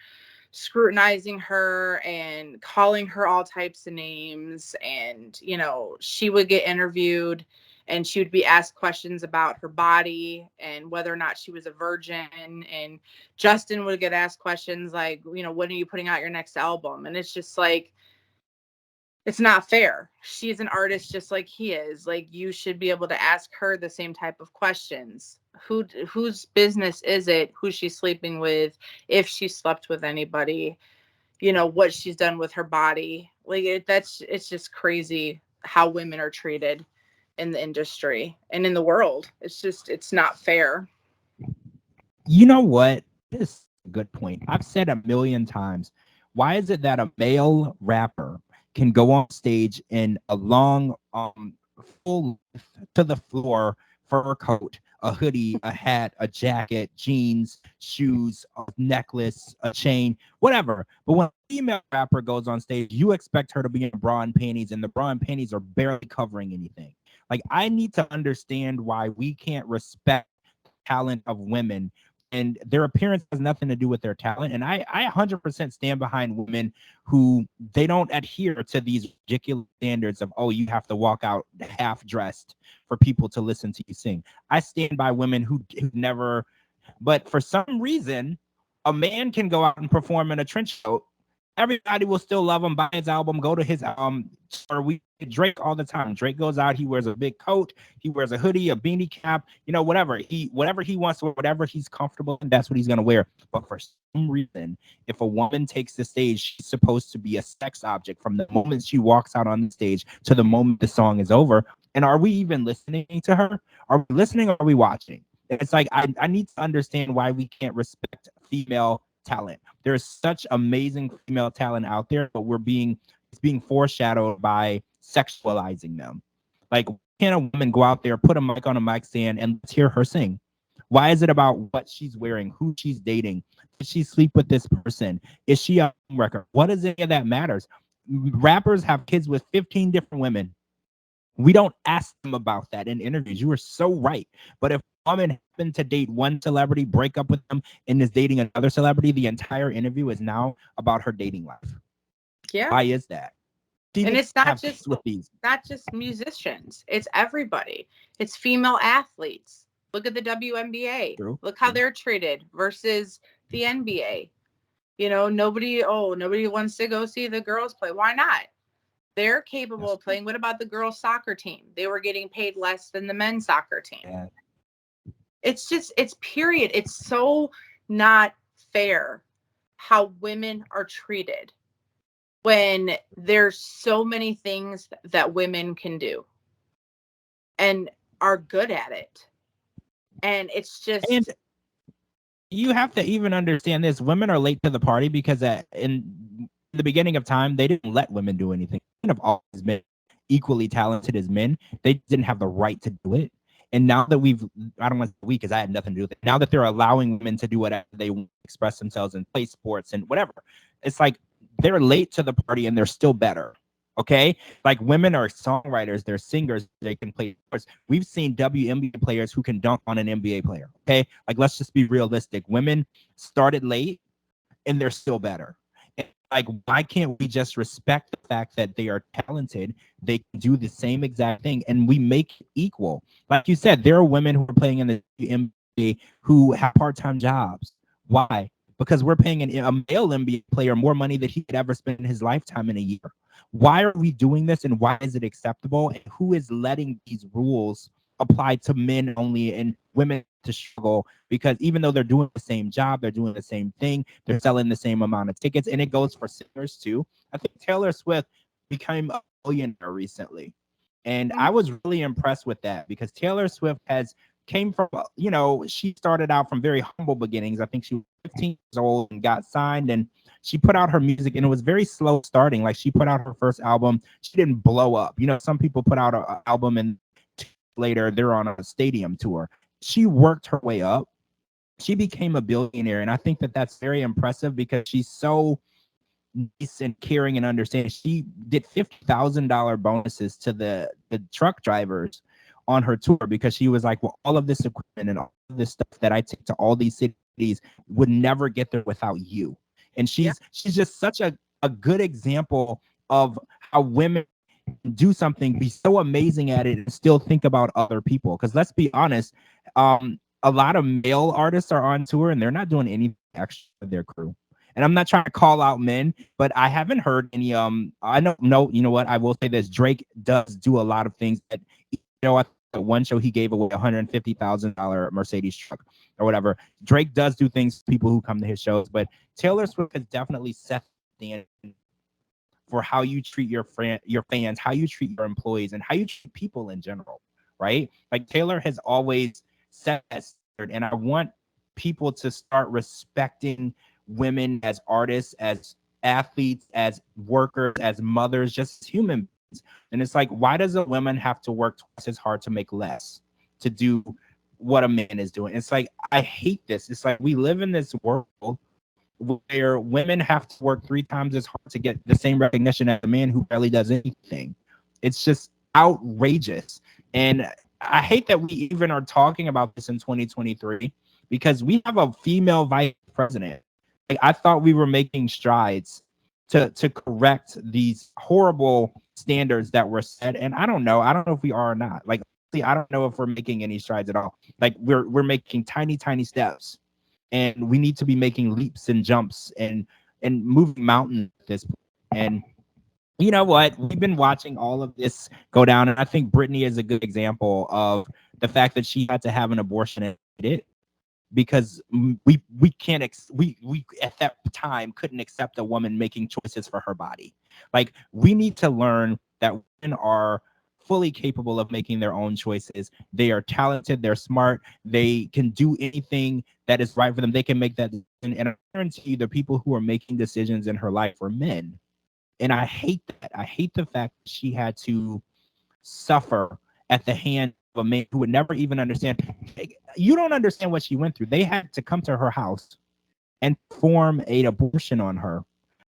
scrutinizing her and calling her all types of names. And, she would get interviewed and she would be asked questions about her body and whether or not she was a virgin. And Justin would get asked questions like, when are you putting out your next album? And it's just like, it's not fair. She's an artist just like he is. Like, you should be able to ask her the same type of questions. Whose business is it who she's sleeping with, if she slept with anybody, what she's done with her body? Like, it's just crazy how women are treated in the industry and in the world. It's not fair. You know what? This is a good point. I've said a million times, why is it that a male rapper can go on stage in a long full to the floor fur coat, a hoodie, a hat, a jacket, jeans, shoes, a necklace, a chain, whatever, but when a female rapper goes on stage, you expect her to be in bra and panties, and the bra and panties are barely covering anything. Like, I need to understand why we can't respect the talent of women, and their appearance has nothing to do with their talent. And I 100% stand behind women who they don't adhere to these ridiculous standards of, oh, you have to walk out half dressed for people to listen to you sing. I stand by women who never, but for some reason, a man can go out and perform in a trench coat. Everybody will still love him, buy his album, go to his or we Drake all the time. Drake goes out, he wears a big coat, he wears a hoodie, a beanie cap, whatever he wants, whatever he's comfortable in, that's what he's gonna wear. But for some reason, if a woman takes the stage, she's supposed to be a sex object from the moment she walks out on the stage to the moment the song is over. And are we even listening to her? Are we listening or are we watching? It's like I need to understand why we can't respect female talent. There's such amazing female talent out there, but it's being foreshadowed by sexualizing them. Like, can a woman go out there, put a mic on a mic stand, and let's hear her sing? Why is it about what she's wearing, who she's dating? Did she sleep with this person? Is she a record? What is any of that matters? Rappers have kids with 15 different women. We don't ask them about that in interviews. You are so right. But if a woman happened to date one celebrity, break up with them, and is dating another celebrity, the entire interview is now about her dating life. Yeah. Why is that? And it's not just with these. musicians. It's everybody. It's female athletes. Look at the WNBA. True. Look how they're treated versus the NBA. You know, nobody wants to go see the girls play. Why not? They're capable of playing. What about the girls' soccer team? They were getting paid less than the men's soccer team. Yeah. It's period. It's so not fair how women are treated when there's so many things that women can do and are good at it. And it's just... And you have to even understand this. Women are late to the party because in the beginning of time, they didn't let women do anything. Women have always been equally talented as men. They didn't have the right to do it. And now that I don't want to say we because I had nothing to do with it. Now that they're allowing women to do whatever they want, express themselves and play sports and whatever, it's like they're late to the party and they're still better. Okay, like women are songwriters, they're singers, they can play sports. We've seen WNBA players who can dunk on an NBA player. Okay, like let's just be realistic. Women started late and they're still better. And like, why can't we just respect the fact that they are talented? They can do the same exact thing, and we make it equal. Like you said, there are women who are playing in the NBA who have part-time jobs. Why? Because we're paying a male NBA player more money than he could ever spend in his lifetime in a year. Why are we doing this, and why is it acceptable? And who is letting these rules apply to men only and women to struggle? Because even though they're doing the same job, they're doing the same thing, they're selling the same amount of tickets, and it goes for singers too. I think Taylor Swift became a millionaire recently, and I was really impressed with that because Taylor Swift came from, you know, she started out from very humble beginnings. I think she was 15 years old and got signed, and she put out her music, and it was very slow starting. Like, she put out her first album, she didn't blow up. You know, some people put out an album and later they're on a stadium tour. She worked her way up. She became a billionaire, and I think that that's very impressive because she's so nice and caring and understanding. She did $50,000 bonuses to the truck drivers on her tour because she was like, well, all of this equipment and all of this stuff that I take to all these cities would never get there without you. And she's just such a good example of how women do something, be so amazing at it, and still think about other people. Because let's be honest, a lot of male artists are on tour and they're not doing anything extra for their crew. And I'm not trying to call out men, but I haven't heard any. I don't know. You know what? I will say this: Drake does do a lot of things that, you know, at one show he gave away $150,000 Mercedes truck or whatever. Drake does do things for people who come to his shows, but Taylor Swift has definitely set the for how you treat your fans, how you treat your employees, and how you treat people in general, right? Like, Taylor has always set that standard, and I want people to start respecting women as artists, as athletes, as workers, as mothers, just human beings. And it's like, why does a woman have to work twice as hard to make less, to do what a man is doing? It's like, I hate this. It's like, we live in this world where women have to work 3 times as hard to get the same recognition as a man who barely does anything. It's just outrageous. And I hate that we even are talking about this in 2023 because we have a female vice president. Like, I thought we were making strides to correct these horrible standards that were set. And I don't know if we are or not. Like, I don't know if we're making any strides at all. Like, we're making tiny steps, and we need to be making leaps and jumps and moving mountains at this point. And you know what? We've been watching all of this go down, and I think Britney is a good example of the fact that she had to have an abortion and did it because we at that time couldn't accept a woman making choices for her body. Like, we need to learn that women are fully capable of making their own choices. They are talented, they're smart, they can do anything that is right for them. They can make that decision. And I guarantee you the people who are making decisions in her life are men. And I hate that. I hate the fact that she had to suffer at the hand of a man who would never even understand. You don't understand what she went through. They had to come to her house and perform an abortion on her.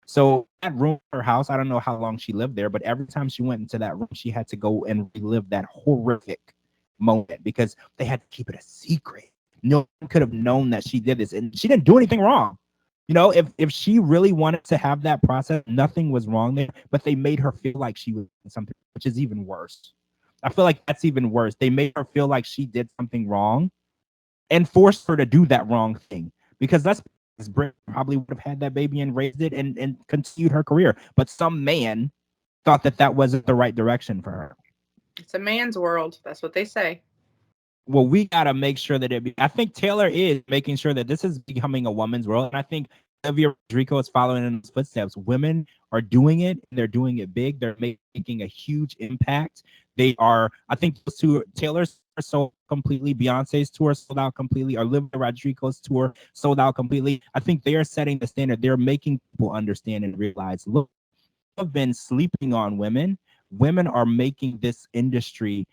So that room, her house, I don't know how long she lived there, but every time she went into that room, she had to go and relive that horrific moment because they had to keep it a secret. No one could have known that she did this, and she didn't do anything wrong. You know, if she really wanted to have that process, nothing was wrong there, but they made her feel like she was doing something, which is even worse. I feel like that's even worse. They made her feel like she did something wrong and forced her to do that wrong thing. Because that's Brit probably would have had that baby and raised it and continued her career. But some man thought that that wasn't the right direction for her. It's a man's world. That's what they say. Well, we got to make sure that I think Taylor is making sure that this is becoming a woman's world. And I think Olivia Rodrigo is following in his footsteps. Women are doing it. And they're doing it big. They're making a huge impact. They are, I think, those two, Taylor's sold completely, Beyonce's tour sold out completely, Olivia Rodrigo's tour sold out completely. I think they are setting the standard. They're making people understand and realize, look, have been sleeping on women. Women are making this industry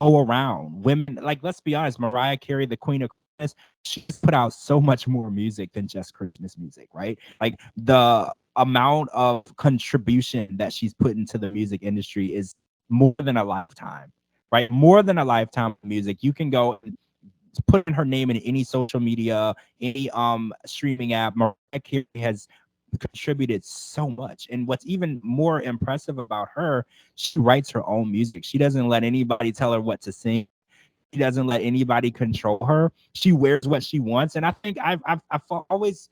go around. Women, like, let's be honest, Mariah Carey, the queen of Christmas, she's put out so much more music than just Christmas music, right? Like, the amount of contribution that she's put into the music industry is more than a lifetime, right? More than a lifetime of music. You can go and put in her name in any social media, any streaming app. Mariah Carey has contributed so much. And what's even more impressive about her, she writes her own music. She doesn't let anybody tell her what to sing. She doesn't let anybody control her. She wears what she wants. And I think I've always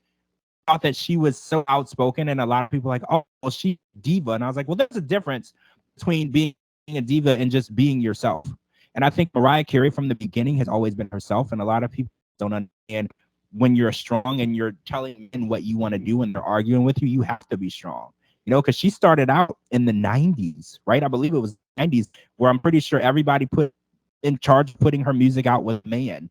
thought that she was so outspoken, and a lot of people are like, oh, well, she's a diva. And I was like, well, there's a difference between being a diva and just being yourself. And I think Mariah Carey from the beginning has always been herself. And a lot of people don't understand, when you're strong and you're telling men what you want to do and they're arguing with you, you have to be strong. You know, because she started out in the 90s, right? I believe it was 90s, where I'm pretty sure everybody put in charge of putting her music out was a man,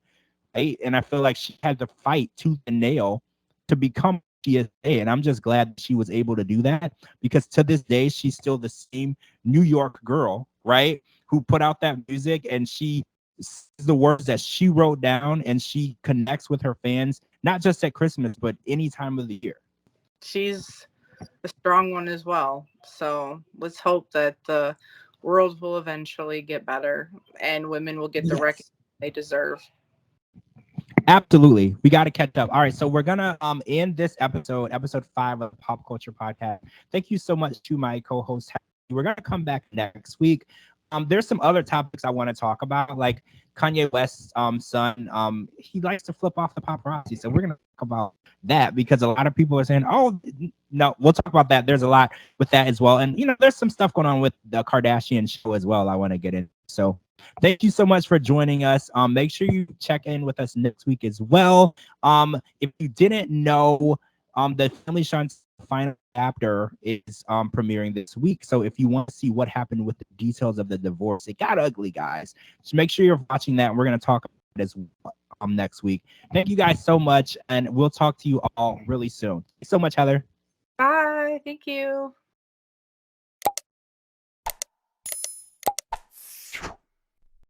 right? And I feel like she had to fight tooth and nail to become she is today. And I'm just glad that she was able to do that, because to this day, she's still the same New York girl, right? Who put out that music, and she says the words that she wrote down, and she connects with her fans, not just at Christmas, but any time of the year. She's a strong one as well. So let's hope that the world will eventually get better and women will get the recognition they deserve. Absolutely. We got to catch up. All right. So we're going to end this episode 5 of Pop Culture Podcast. Thank you so much to my co-host. We're going to come back next week. There's some other topics I want to talk about, like Kanye West's son. He likes to flip off the paparazzi. So we're going to talk about that, because a lot of people are saying, oh, no, we'll talk about that. There's a lot with that as well. And, you know, there's some stuff going on with the Kardashian show as well I want to get in. So thank you so much for joining us. Make sure you check in with us next week as well. If you didn't know, the Family Shine final chapter is premiering this week. So if you want to see what happened with the details of the divorce, it got ugly, guys. So make sure you're watching that. We're going to talk about it as well next week. Thank you guys so much, and we'll talk to you all really soon. Thanks so much, Heather. Bye. Thank you.